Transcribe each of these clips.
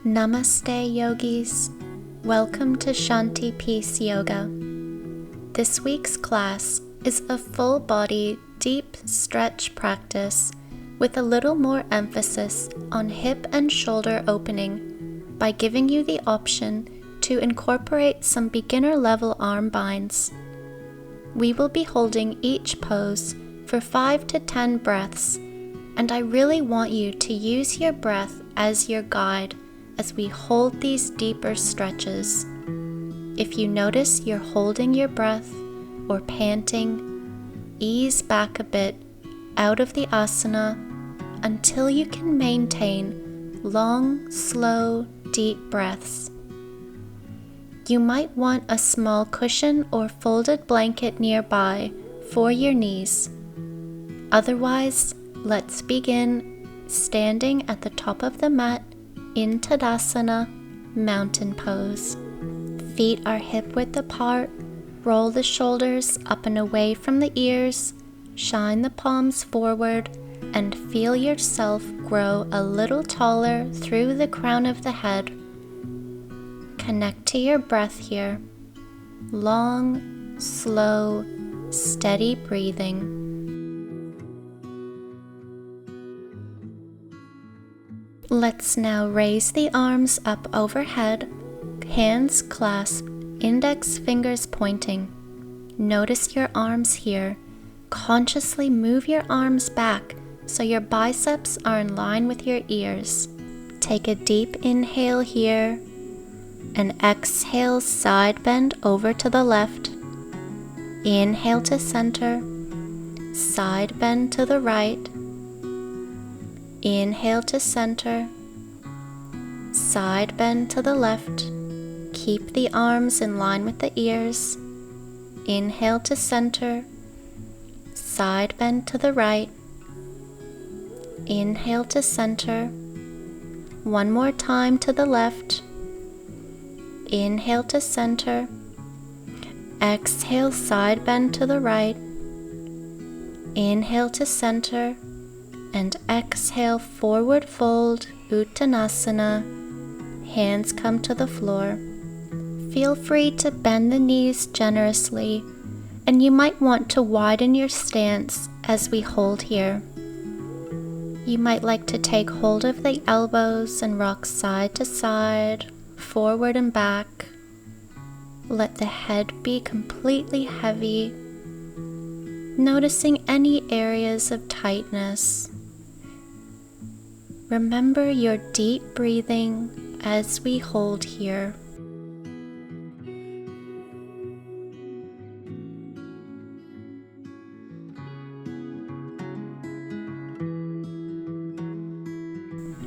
Namaste Yogis. Welcome to Shanti Peace Yoga. This week's class is a full body deep stretch practice with a little more emphasis on hip and shoulder opening by giving you the option to incorporate some beginner level arm binds. We will be holding each pose for 5 to 10 breaths, and I really want you to use your breath as your guide as we hold these deeper stretches. If you notice you're holding your breath or panting, ease back a bit out of the asana until you can maintain long, slow, deep breaths. You might want a small cushion or folded blanket nearby for your knees. Otherwise, let's begin standing at the top of the mat in Tadasana, mountain pose. Feet are hip-width apart. Roll the shoulders up and away from the ears. Shine the palms forward and feel yourself grow a little taller through the crown of the head. Connect to your breath here. Long, slow, steady breathing. Let's now raise the arms up overhead, hands clasped, index fingers pointing. Notice your arms here. Consciously move your arms back so your biceps are in line with your ears. Take a deep inhale here and exhale, side bend over to the left. Inhale to center, side bend to the right. Inhale to center, side bend to the left. Keep the arms in line with the ears. Inhale to center, side bend to the right. Inhale to center. One more time to the left. Inhale to center. Exhale, side bend to the right. Inhale to center. And exhale, forward fold, Uttanasana. Hands come to the floor. Feel free to bend the knees generously, and you might want to widen your stance as we hold here. You might like to take hold of the elbows and rock side to side, forward and back. Let the head be completely heavy, noticing any areas of tightness. Remember your deep breathing as we hold here.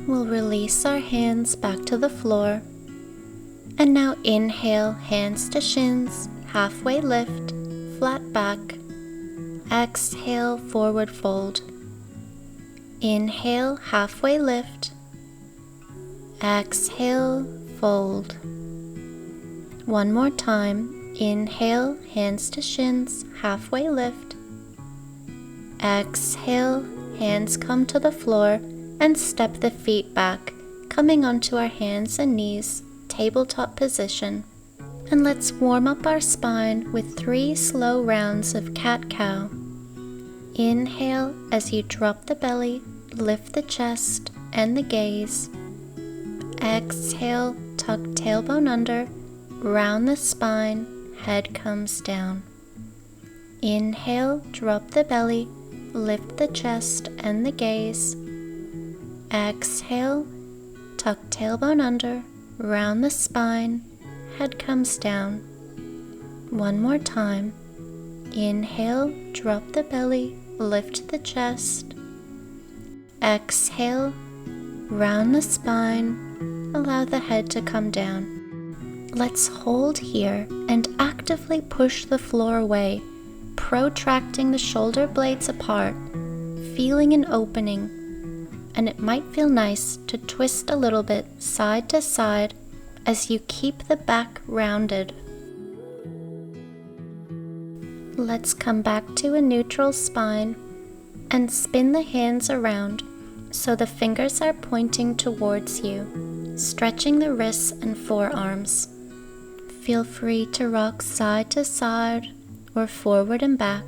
We'll release our hands back to the floor. And now inhale, hands to shins, halfway lift, flat back. Exhale, forward fold. Inhale, halfway lift. Exhale, fold. One more time. Inhale, hands to shins, halfway lift. Exhale, hands come to the floor and step the feet back, coming onto our hands and knees, tabletop position. And let's warm up our spine with 3 slow rounds of cat-cow. Inhale as you drop the belly, lift the chest and the gaze. Exhale, tuck tailbone under, round the spine, head comes down. Inhale, drop the belly, lift the chest and the gaze. Exhale, tuck tailbone under, round the spine, head comes down. One more time. Inhale, drop the belly, lift the chest. Exhale, round the spine, allow the head to come down. Let's hold here and actively push the floor away, protracting the shoulder blades apart, feeling an opening. And it might feel nice to twist a little bit side to side as you keep the back rounded. Let's come back to a neutral spine and spin the hands around so the fingers are pointing towards you. stretching the wrists and forearms. Feel free to rock side to side or forward and back.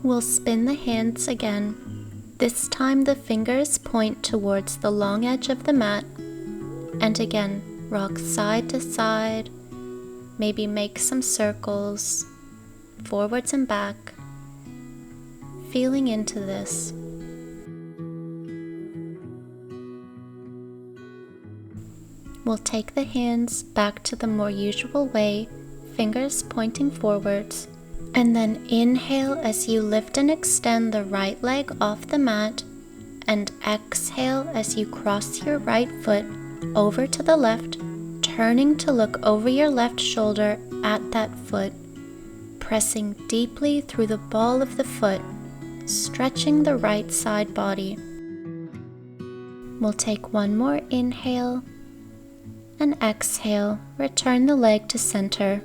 We'll spin the hands again. This time the fingers point towards the long edge of the mat. And again, rock side to side. Maybe make some circles, forwards and back. Feeling into this. We'll take the hands back to the more usual way, fingers pointing forwards, and then inhale as you lift and extend the right leg off the mat, and exhale as you cross your right foot over to the left, turning to look over your left shoulder at that foot, pressing deeply through the ball of the foot, stretching the right side body. We'll take one more inhale and exhale, return the leg to center.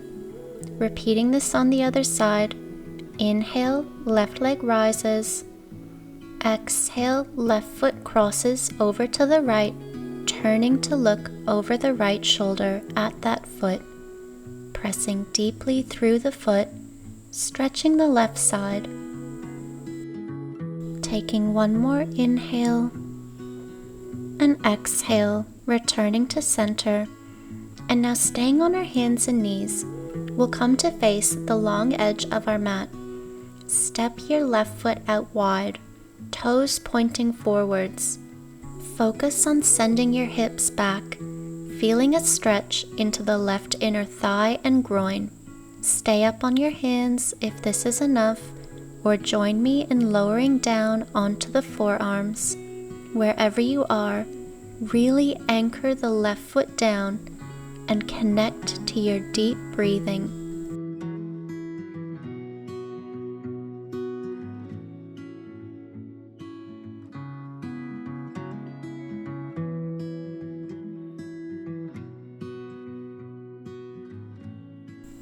Repeating this on the other side. Inhale, left leg rises. Exhale, left foot crosses over to the right, turning to look over the right shoulder at that foot, pressing deeply through the foot, stretching the left side. Taking one more inhale and exhale, returning to center. And now staying on our hands and knees, we'll come to face the long edge of our mat. Step your left foot out wide, toes pointing forwards. Focus on sending your hips back, feeling a stretch into the left inner thigh and groin. Stay up on your hands if this is enough, or join me in lowering down onto the forearms. Wherever you are, really anchor the left foot down and connect to your deep breathing.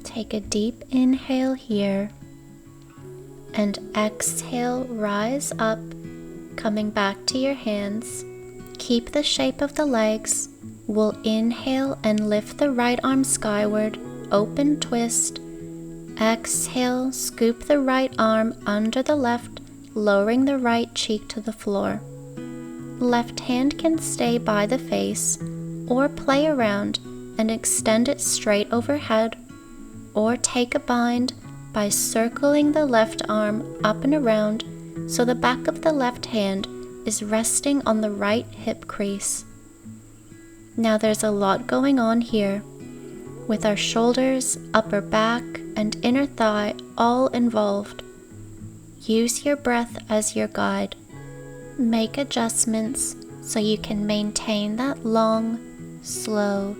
Take a deep inhale here and exhale, rise up, coming back to your hands. Keep the shape of the legs. We'll inhale and lift the right arm skyward, open twist. Exhale, scoop the right arm under the left, lowering the right cheek to the floor. Left hand can stay by the face, or play around and extend it straight overhead, or take a bind by circling the left arm up and around so the back of the left hand is resting on the right hip crease. Now there's a lot going on here, with our shoulders, upper back, and inner thigh all involved. Use your breath as your guide. Make adjustments so you can maintain that long, slow,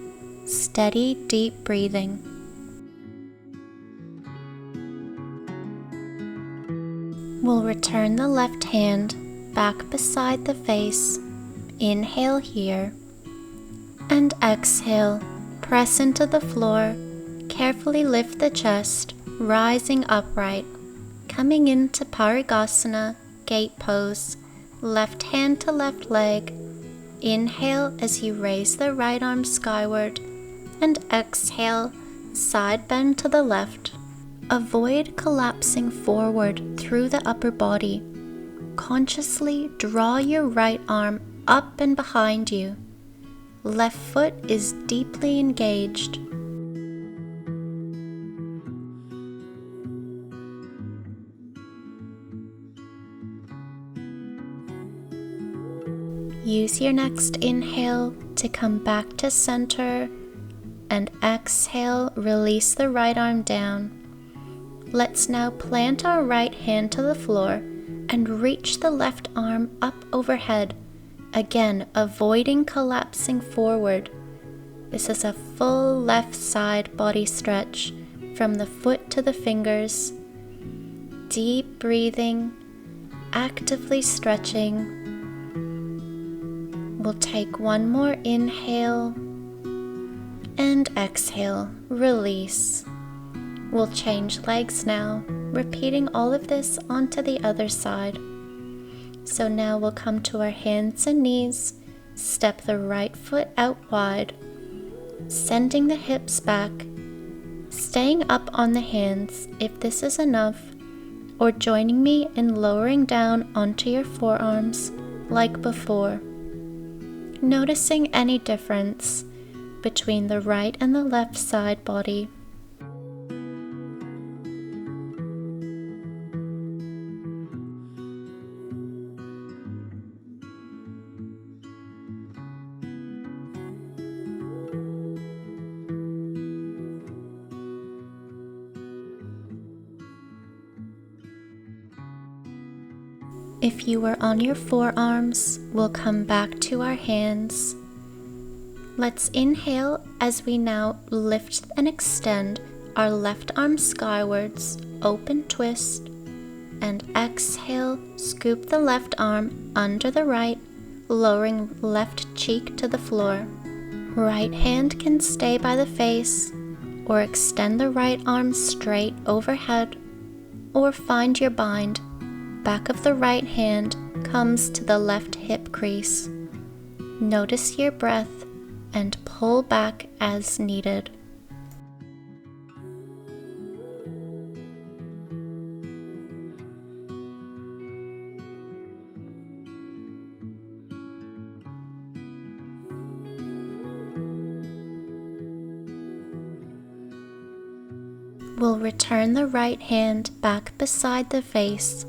steady, deep breathing. We'll return the left hand back beside the face. Inhale here. And exhale, press into the floor, carefully lift the chest, rising upright, coming into Parigasana, gate pose, left hand to left leg. Inhale as you raise the right arm skyward, and exhale, side bend to the left. Avoid collapsing forward through the upper body. Consciously draw your right arm up and behind you. Left foot is deeply engaged. Use your next inhale to come back to center, and exhale, release the right arm down. Let's now plant our right hand to the floor and reach the left arm up overhead, again avoiding collapsing forward. This is a full left side body stretch from the foot to the fingers. Deep breathing, actively stretching. We'll take one more inhale and exhale, release. We'll change legs now, repeating all of this onto the other side. So now we'll come to our hands and knees, step the right foot out wide, sending the hips back, staying up on the hands if this is enough, or joining me in lowering down onto your forearms like before. Noticing any difference between the right and the left side body. If you were on your forearms, we'll come back to our hands. Let's inhale as we now lift and extend our left arm skywards, open twist, and exhale, scoop the left arm under the right, lowering left cheek to the floor. Right hand can stay by the face, or extend the right arm straight overhead, or find your bind. Back of the right hand comes to the left hip crease. Notice your breath and pull back as needed. We'll return the right hand back beside the face.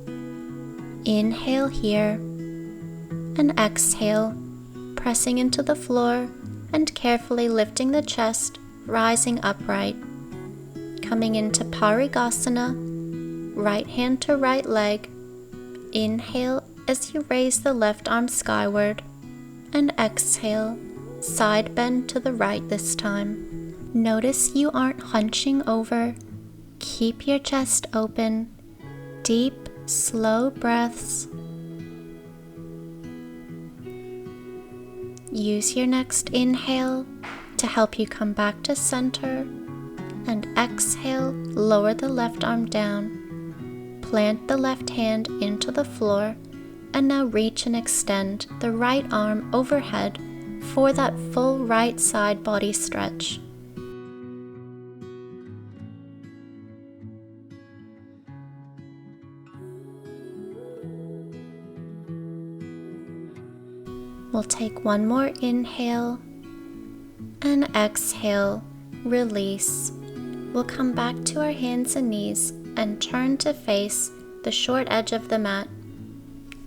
Inhale here and exhale, pressing into the floor and carefully lifting the chest, rising upright. Coming into Parigasana, right hand to right leg. Inhale as you raise the left arm skyward, and exhale, side bend to the right this time. Notice you aren't hunching over. Keep your chest open. Deep, slow breaths. Use your next inhale to help you come back to center, and exhale, lower the left arm down. Plant the left hand into the floor, and now reach and extend the right arm overhead for that full right side body stretch. We'll take one more inhale and exhale, release. We'll come back to our hands and knees and turn to face the short edge of the mat.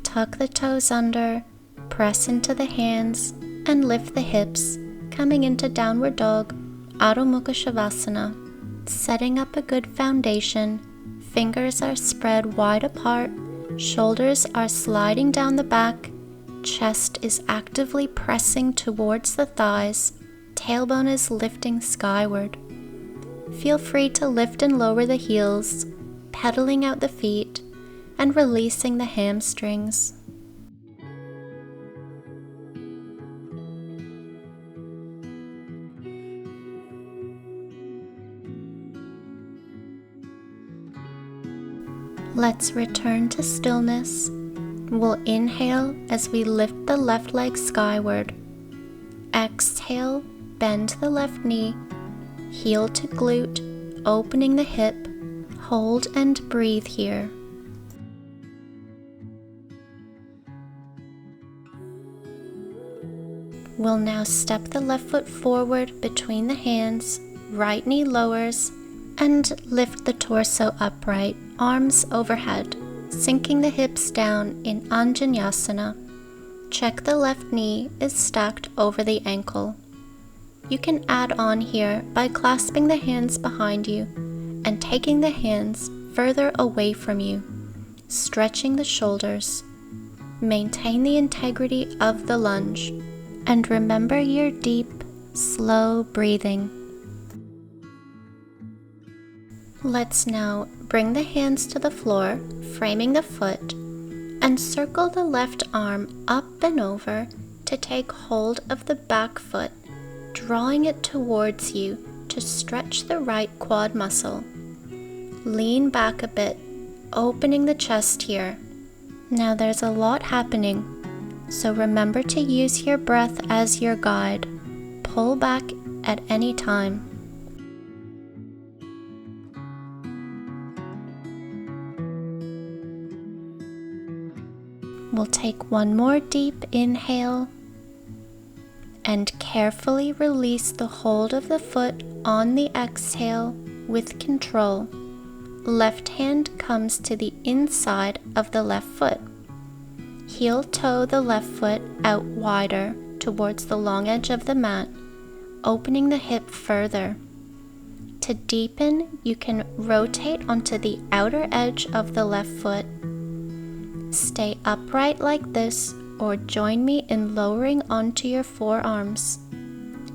Tuck the toes under, press into the hands, and lift the hips, coming into Downward Dog, Adho Mukha Shavasana. Setting up a good foundation, fingers are spread wide apart, shoulders are sliding down the back, chest is actively pressing towards the thighs, tailbone is lifting skyward. Feel free to lift and lower the heels, pedaling out the feet, and releasing the hamstrings. Let's return to stillness. We'll inhale as we lift the left leg skyward. Exhale, bend the left knee, heel to glute, opening the hip. Hold and breathe here. We'll now step the left foot forward between the hands, right knee lowers, and lift the torso upright, arms overhead, sinking the hips down in Anjaneyasana. Check the left knee is stacked over the ankle. You can add on here by clasping the hands behind you and taking the hands further away from you, stretching the shoulders. Maintain the integrity of the lunge, and remember your deep, slow breathing. Let's now bring the hands to the floor, framing the foot, and circle the left arm up and over to take hold of the back foot, drawing it towards you to stretch the right quad muscle. Lean back a bit, opening the chest here. Now there's a lot happening, so remember to use your breath as your guide. Pull back at any time. We'll take one more deep inhale and carefully release the hold of the foot on the exhale with control. Left hand comes to the inside of the left foot. Heel toe the left foot out wider towards the long edge of the mat, opening the hip further. To deepen, you can rotate onto the outer edge of the left foot. Stay upright like this, or join me in lowering onto your forearms.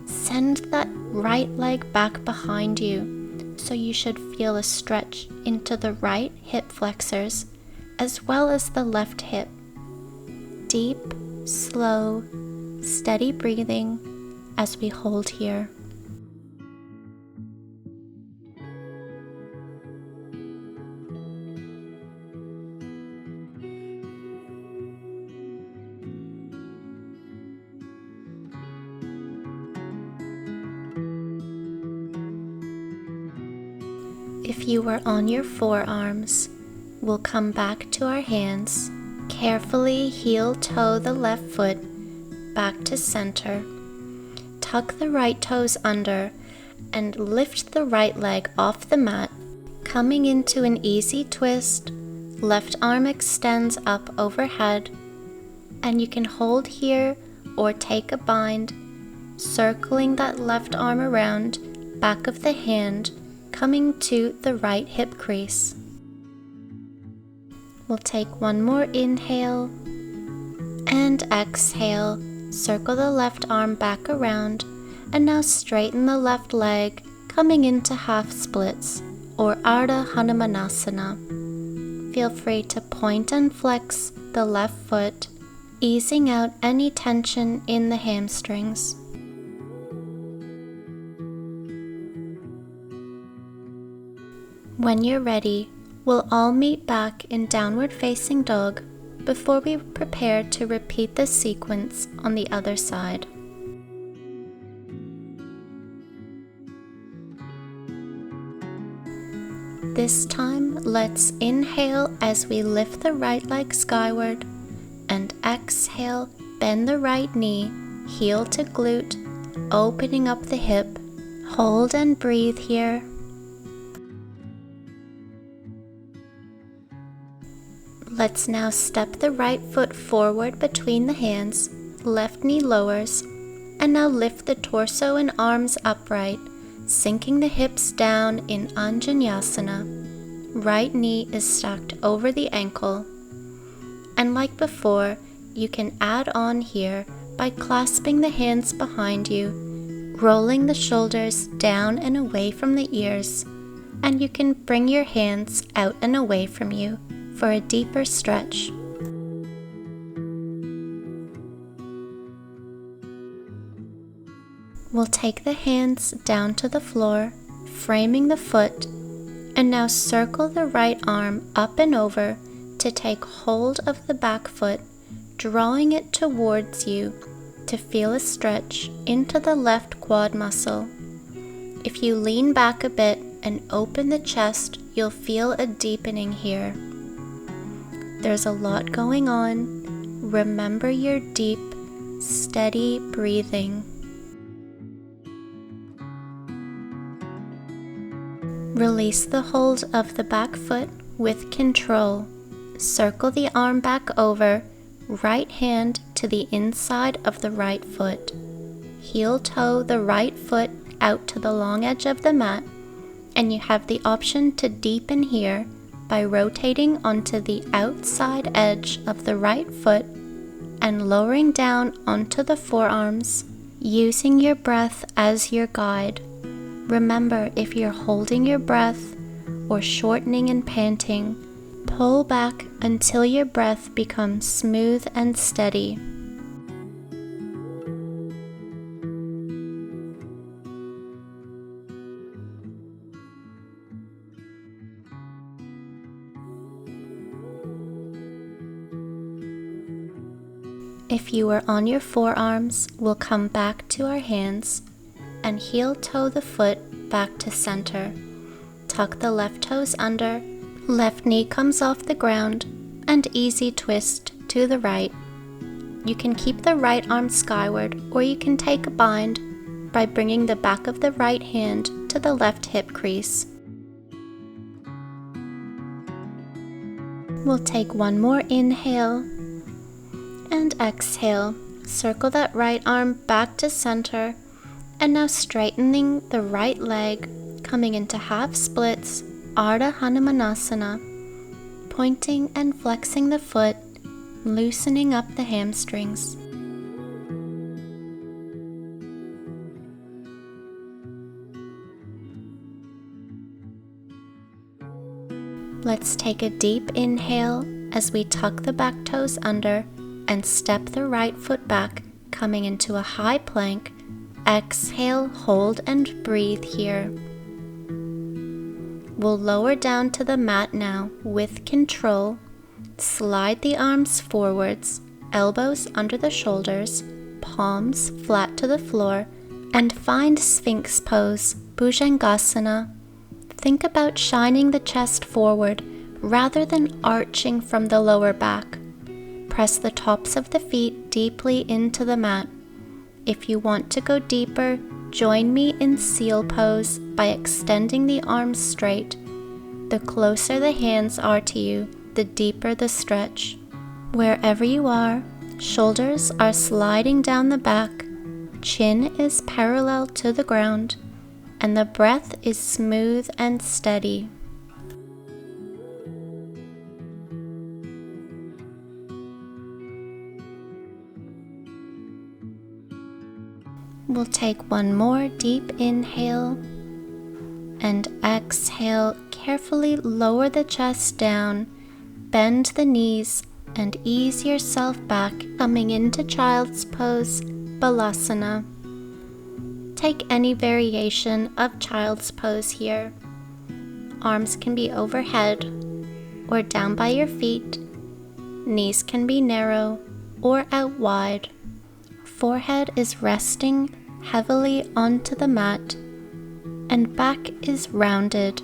Send that right leg back behind you, so you should feel a stretch into the right hip flexors, as well as the left hip. Deep, slow, steady breathing as we hold here. If you were on your forearms, we'll come back to our hands. Carefully heel toe the left foot back to center. Tuck the right toes under and lift the right leg off the mat. Coming into an easy twist, left arm extends up overhead, and you can hold here or take a bind, circling that left arm around back of the hand, coming to the right hip crease. We'll take one more inhale and exhale. Circle the left arm back around, and now straighten the left leg, coming into half splits or Ardha Hanumanasana. Feel free to point and flex the left foot, easing out any tension in the hamstrings. When you're ready, we'll all meet back in downward facing dog before we prepare to repeat the sequence on the other side. This time, let's inhale as we lift the right leg skyward, and exhale, bend the right knee, heel to glute, opening up the hip. Hold and breathe here. Let's now step the right foot forward between the hands, left knee lowers, and now lift the torso and arms upright, sinking the hips down in Anjaneyasana. Right knee is stacked over the ankle. And like before, you can add on here by clasping the hands behind you, rolling the shoulders down and away from the ears, and you can bring your hands out and away from you for a deeper stretch. We'll take the hands down to the floor, framing the foot, and now circle the right arm up and over to take hold of the back foot, drawing it towards you to feel a stretch into the left quad muscle. If you lean back a bit and open the chest, you'll feel a deepening here. There's a lot going on. Remember your deep, steady breathing. Release the hold of the back foot with control. Circle the arm back over, right hand to the inside of the right foot. Heel toe the right foot out to the long edge of the mat, and you have the option to deepen here by rotating onto the outside edge of the right foot and lowering down onto the forearms, using your breath as your guide. Remember, if you're holding your breath or shortening and panting, pull back until your breath becomes smooth and steady. If you are on your forearms, we'll come back to our hands and heel toe the foot back to center. Tuck the left toes under, left knee comes off the ground, and easy twist to the right. You can keep the right arm skyward, or you can take a bind by bringing the back of the right hand to the left hip crease. We'll take one more inhale and exhale. Circle that right arm back to center, and now straightening the right leg, coming into half splits, Ardha Hanumanasana, pointing and flexing the foot, loosening up the hamstrings. Let's take a deep inhale as we tuck the back toes under and step the right foot back, coming into a high plank. Exhale, hold and breathe here. We'll lower down to the mat now with control. Slide the arms forwards, elbows under the shoulders, palms flat to the floor, and find Sphinx pose, Bhujangasana. Think about shining the chest forward rather than arching from the lower back. Press the tops of the feet deeply into the mat. If you want to go deeper, join me in seal pose by extending the arms straight. The closer the hands are to you, the deeper the stretch. Wherever you are, shoulders are sliding down the back, chin is parallel to the ground, and the breath is smooth and steady. We'll take one more deep inhale and exhale. Carefully lower the chest down, bend the knees, and ease yourself back, coming into child's pose, Balasana. Take any variation of child's pose here. Arms can be overhead or down by your feet. Knees can be narrow or out wide. Forehead is resting heavily onto the mat, and back is rounded.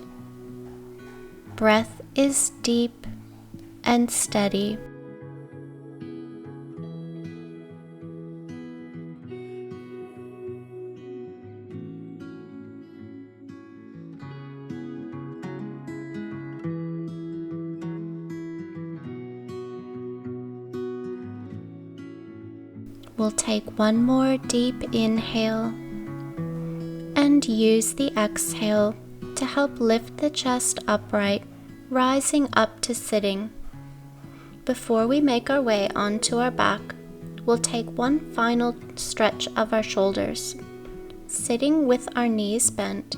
Breath is deep and steady. We'll take one more deep inhale and use the exhale to help lift the chest upright, rising up to sitting. Before we make our way onto our back, we'll take one final stretch of our shoulders. Sitting with our knees bent,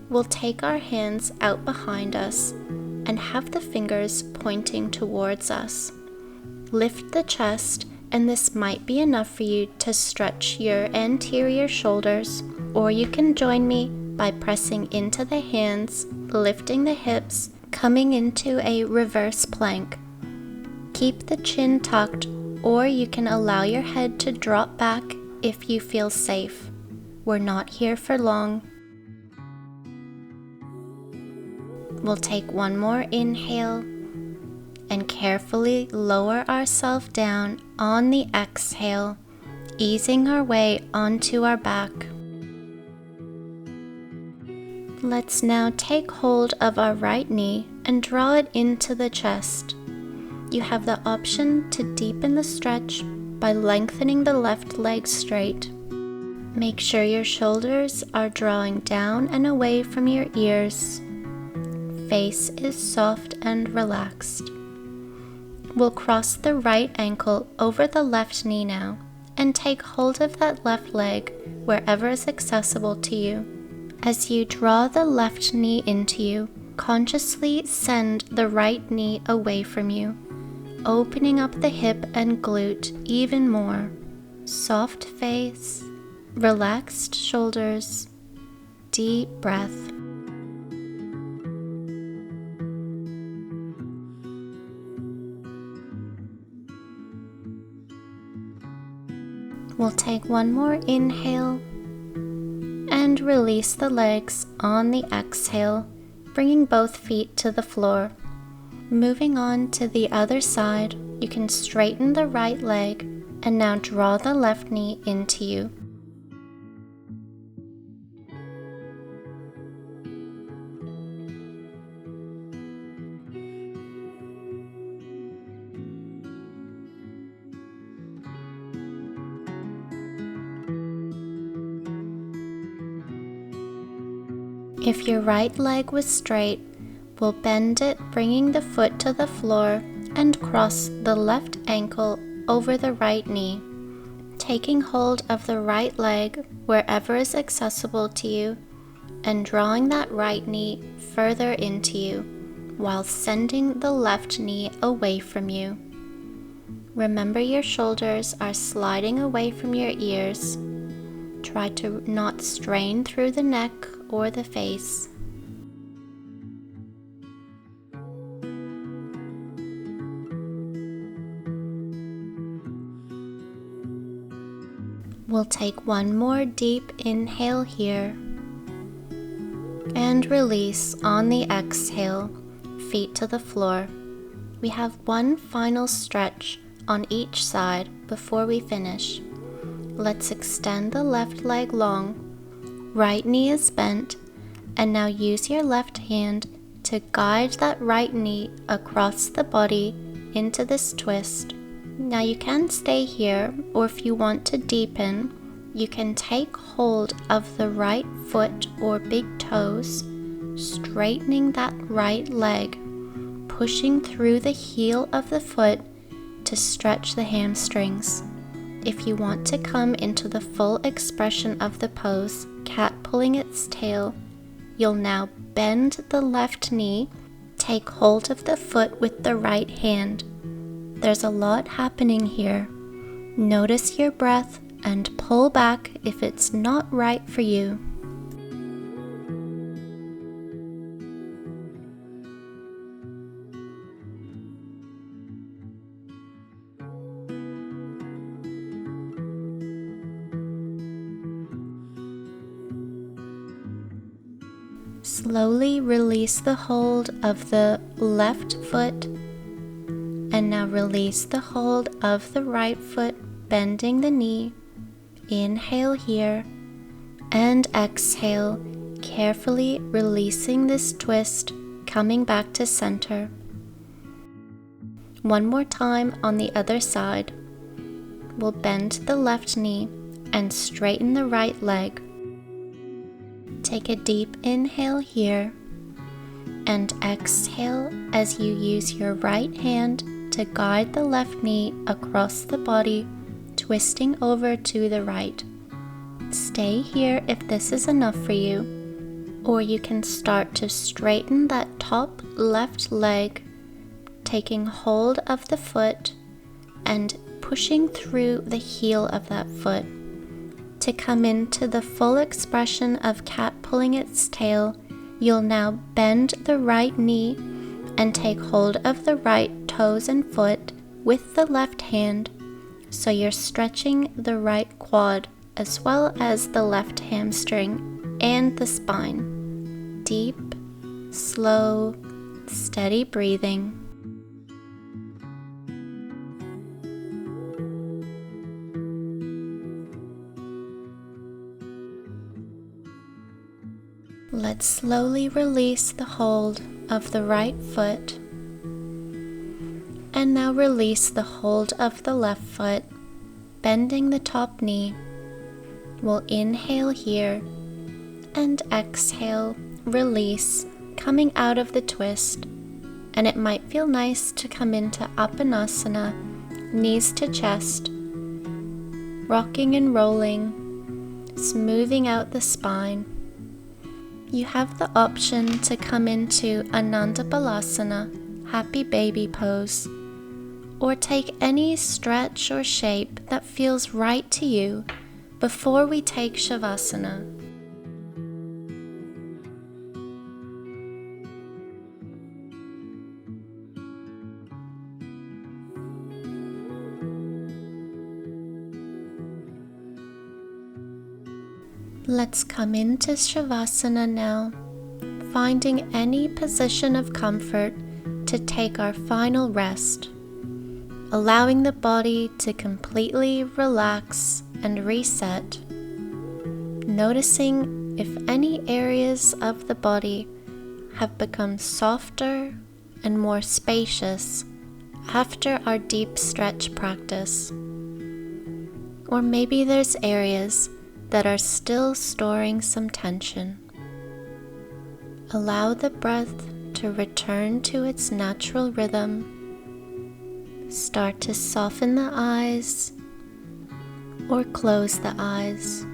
we'll take our hands out behind us and have the fingers pointing towards us. Lift the chest, and this might be enough for you to stretch your anterior shoulders, or you can join me by pressing into the hands, lifting the hips, coming into a reverse plank. Keep the chin tucked, or you can allow your head to drop back if you feel safe. We're not here for long. We'll take one more inhale and carefully lower ourselves down on the exhale, easing our way onto our back. Let's now take hold of our right knee and draw it into the chest. You have the option to deepen the stretch by lengthening the left leg straight. Make sure your shoulders are drawing down and away from your ears. Face is soft and relaxed. We'll cross the right ankle over the left knee now and take hold of that left leg wherever is accessible to you. As you draw the left knee into you, consciously send the right knee away from you, opening up the hip and glute even more. Soft face, relaxed shoulders, deep breath. We'll take one more inhale and release the legs on the exhale, bringing both feet to the floor. Moving on to the other side, you can straighten the right leg and now draw the left knee into you. If your right leg was straight, we'll bend it, bringing the foot to the floor and cross the left ankle over the right knee, taking hold of the right leg wherever is accessible to you and drawing that right knee further into you while sending the left knee away from you. Remember, your shoulders are sliding away from your ears. Try to not strain through the neck or the face. We'll take one more deep inhale here and release on the exhale, feet to the floor. We have one final stretch on each side before we finish. Let's extend the left leg long. Right knee is bent, and now use your left hand to guide that right knee across the body into this twist. Now you can stay here, or if you want to deepen, you can take hold of the right foot or big toes, straightening that right leg, pushing through the heel of the foot to stretch the hamstrings. If you want to come into the full expression of the pose, cat pulling its tail, you'll now bend the left knee, take hold of the foot with the right hand. There's a lot happening here. Notice your breath and pull back if it's not right for you. Slowly release the hold of the left foot, and now release the hold of the right foot, bending the knee. Inhale here and exhale, carefully releasing this twist, coming back to center. One more time on the other side. We'll bend the left knee and straighten the right leg. Take a deep inhale here and exhale as you use your right hand to guide the left knee across the body, twisting over to the right. Stay here if this is enough for you, or you can start to straighten that top left leg, taking hold of the foot and pushing through the heel of that foot. To come into the full expression of cat pulling its tail, you'll now bend the right knee and take hold of the right toes and foot with the left hand, so you're stretching the right quad as well as the left hamstring and the spine. Deep, slow, steady breathing. Let's slowly release the hold of the right foot, and now release the hold of the left foot, bending the top knee. We'll inhale here and exhale, release, coming out of the twist. And it might feel nice to come into Apanasana, knees to chest, rocking and rolling, smoothing out the spine. You have the option to come into Anandabalasana, happy baby pose, or take any stretch or shape that feels right to you before we take Shavasana. Let's come into Shavasana now, finding any position of comfort to take our final rest, allowing the body to completely relax and reset, noticing if any areas of the body have become softer and more spacious after our deep stretch practice. Or maybe there's areas that are still storing some tension. Allow the breath to return to its natural rhythm. Start to soften the eyes or close the eyes.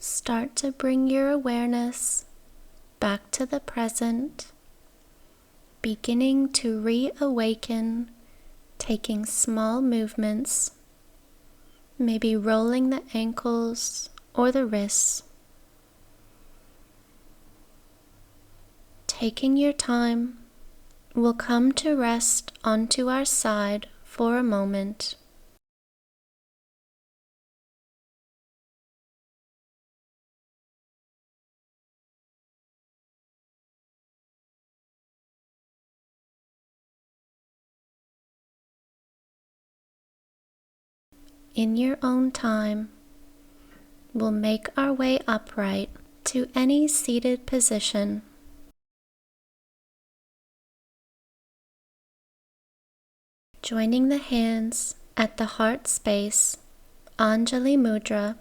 Start to bring your awareness back to the present, beginning to reawaken, taking small movements, maybe rolling the ankles or the wrists. Taking your time, we'll come to rest onto our side for a moment. In your own time, we'll make our way upright to any seated position. Joining the hands at the heart space, Anjali Mudra,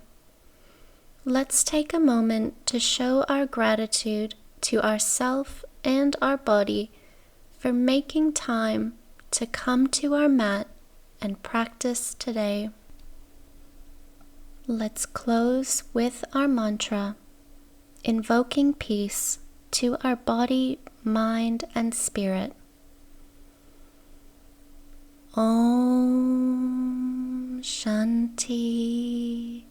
let's take a moment to show our gratitude to ourself and our body for making time to come to our mat and practice today. Let's close with our mantra, invoking peace to our body, mind, and spirit. Om Shanti,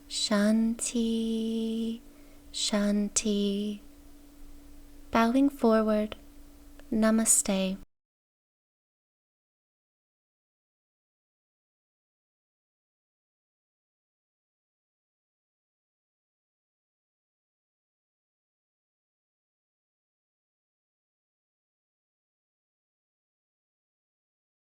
Shanti, Shanti. Bowing forward, Namaste.